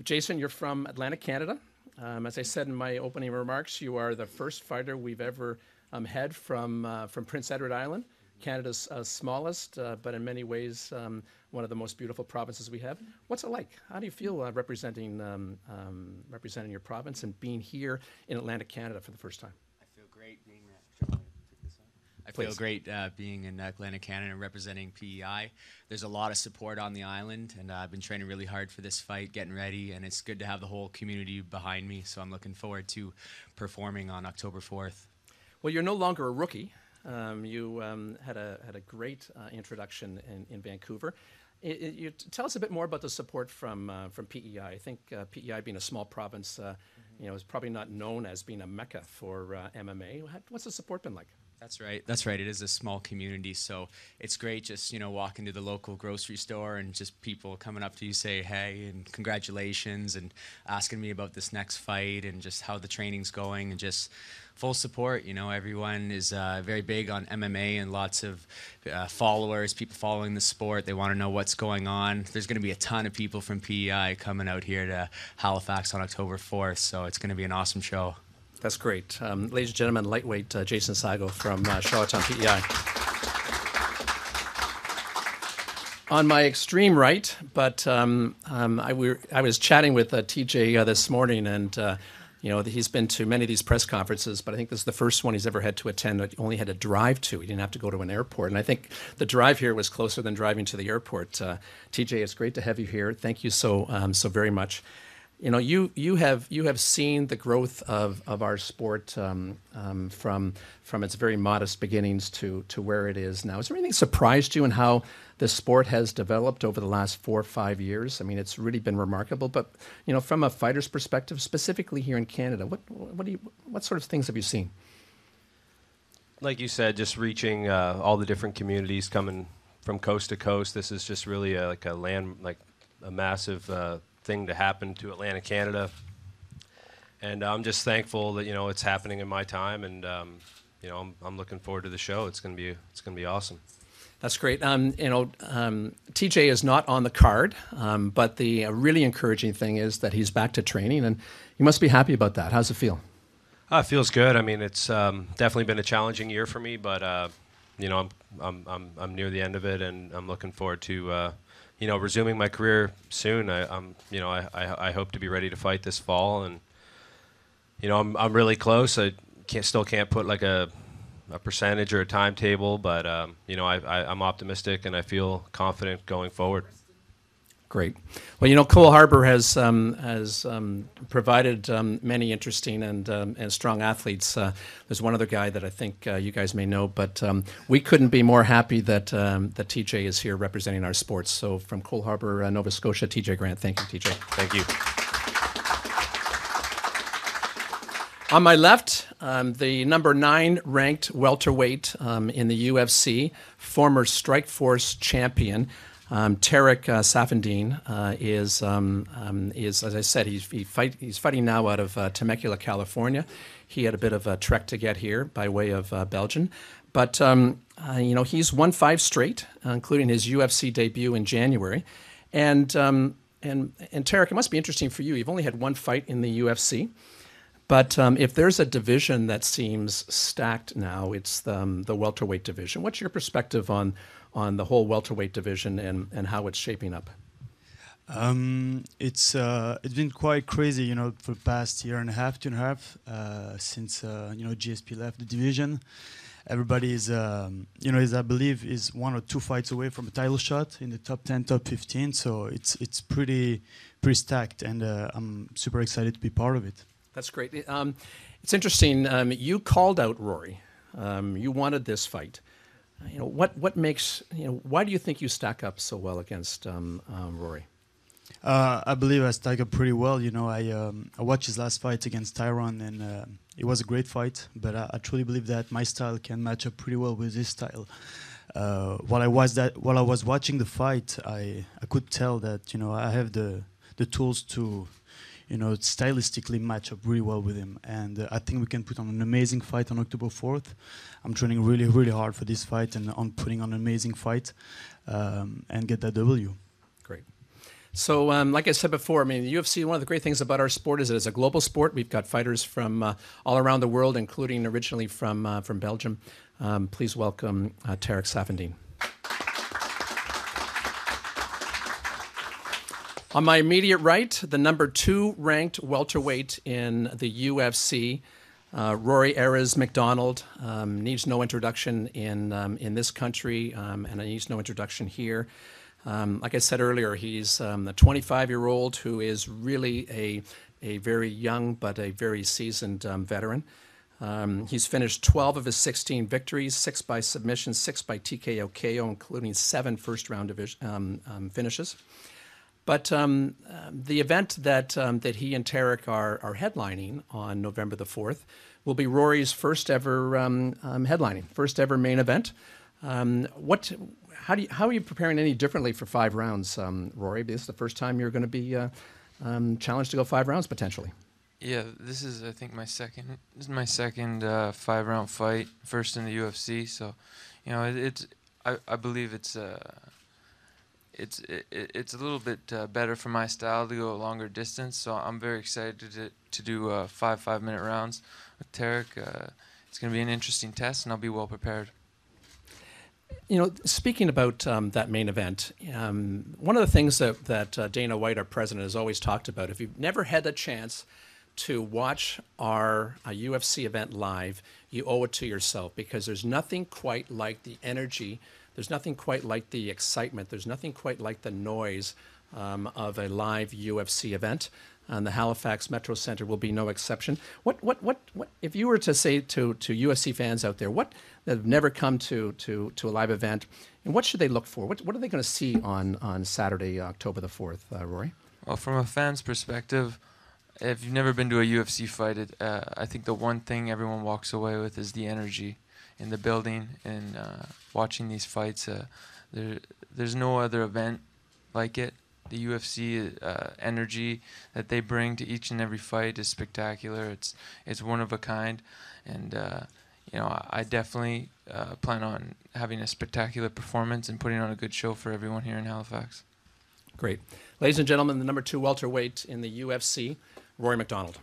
Jason, you're from Atlantic, Canada. As I said in my opening remarks, you are the first fighter we've ever had from Prince Edward Island, Canada's smallest, but in many ways one of the most beautiful provinces we have. What's it like? How do you feel representing your province and being here in Atlantic, Canada for the first time? I feel great being being in Atlantic, Canada and representing PEI. There's a lot of support on the island, and I've been training really hard for this fight, getting ready, and it's good to have the whole community behind me, so I'm looking forward to performing on October 4th. Well, you're no longer a rookie. You had a great introduction in Vancouver. Tell us a bit more about the support from PEI. I think PEI, being a small province, is probably not known as being a mecca for MMA. What's the support been like? That's right. That's right. It is a small community, so it's great just, walking to the local grocery store and just people coming up to you, say hey and congratulations, and asking me about this next fight and just how the training's going, and just full support. Everyone is very big on MMA and lots of followers, people following the sport. They want to know what's going on. There's going to be a ton of people from PEI coming out here to Halifax on October 4th, so it's going to be an awesome show. That's great. Ladies and gentlemen, lightweight Jason Sago from Charlottetown, PEI. On my extreme right, but I was chatting with TJ this morning, and he's been to many of these press conferences, but I think this is the first one he's ever had to attend. He only had to drive to. He didn't have to go to an airport, and I think the drive here was closer than driving to the airport. TJ, it's great to have you here. Thank you so very much. You have seen the growth of our sport from its very modest beginnings to where it is now. Is there anything surprised you in how the sport has developed over the last 4 or 5 years? I mean, it's really been remarkable. But from a fighter's perspective, specifically here in Canada, what sort of things have you seen? Like you said, just reaching all the different communities, coming from coast to coast. This is just really a massive thing to happen to Atlantic, Canada, and I'm just thankful that it's happening in my time, and I'm looking forward to the show. It's gonna be awesome. That's great. TJ is not on the card, but the really encouraging thing is that he's back to training, and you must be happy about that. How's it feel? It feels good. I mean, it's definitely been a challenging year for me, but I'm near the end of it, and I'm looking forward to resuming my career soon. I hope to be ready to fight this fall, and I'm really close. I still can't put like a percentage or a timetable, but I'm optimistic and I feel confident going forward. Great. Well, Cole Harbour has provided many interesting and strong athletes. There's one other guy that I think you guys may know, but we couldn't be more happy that TJ is here representing our sports. So from Cole Harbour, Nova Scotia, TJ Grant. Thank you, TJ. Thank you. On my left, the number 9 ranked welterweight in the UFC, former Strikeforce champion. Tarek Safandine is, as I said, he's fighting now out of Temecula, California. He had a bit of a trek to get here by way of Belgium, but he's won 5 straight, including his UFC debut in January. And Tarek, it must be interesting for you. You've only had 1 fight in the UFC, but if there's a division that seems stacked now, it's the welterweight division. What's your perspective on the whole welterweight division and how it's shaping up? It's been quite crazy, for the past year and a half, 2.5, since GSP left the division. Everybody is, I believe, is 1 or 2 fights away from a title shot in the top 10, top 15. So it's pretty stacked, and I'm super excited to be part of it. That's great. It's interesting. You called out Rory. You wanted this fight. What makes, why do you think you stack up so well against Rory? I believe I stack up pretty well. I watched his last fight against Tyron, and it was a great fight, but I truly believe that my style can match up pretty well with his style. While I was watching the fight, I could tell that, I have the tools to, stylistically match up really well with him. And I think we can put on an amazing fight on October 4th. I'm training really, really hard for this fight and on putting on an amazing fight and get that W. Great. So, like I said before, I mean, the UFC, one of the great things about our sport is it is a global sport. We've got fighters from all around the world, including originally from Belgium. Please welcome Tarek Safandine. On my immediate right, the number 2 ranked welterweight in the UFC, Rory Erez McDonald, needs no introduction in this country, and he needs no introduction here. Like I said earlier, he's a 25-year-old who is really a very young but a very seasoned veteran. He's finished 12 of his 16 victories, 6 by submission, 6 by TKO KO, including 7 first-round finishes. But the event that he and Tarek are headlining on November the 4th will be Rory's first ever headlining, first ever main event. How are you preparing any differently for 5 rounds, Rory? This is the first time you're going to be challenged to go 5 rounds potentially. Yeah, this is I think my second 5-round fight, first in the UFC. So, you know, I believe it's a little bit better for my style to go a longer distance. So I'm very excited to do 5 5-minute rounds with Tarek. It's going to be an interesting test, and I'll be well prepared. You know, speaking about that main event, one of the things that Dana White, our president, has always talked about, if you've never had the chance to watch our UFC event live, you owe it to yourself, because there's nothing quite like the energy, there's nothing quite like the excitement, there's nothing quite like the noise of a live UFC event. And the Halifax Metro Centre will be no exception. What if you were to say to UFC fans out there, that have never come to a live event, and what should they look for? What are they going to see on Saturday, October the 4th, Rory? Well, from a fan's perspective, if you've never been to a UFC fight, I think the one thing everyone walks away with is the energy in the building, and watching these fights. There's no other event like it. The UFC energy that they bring to each and every fight is spectacular. It's one of a kind, and you know, I definitely plan on having a spectacular performance and putting on a good show for everyone here in Halifax. Great. Ladies and gentlemen, the number 2 welterweight in the UFC, Rory McDonald.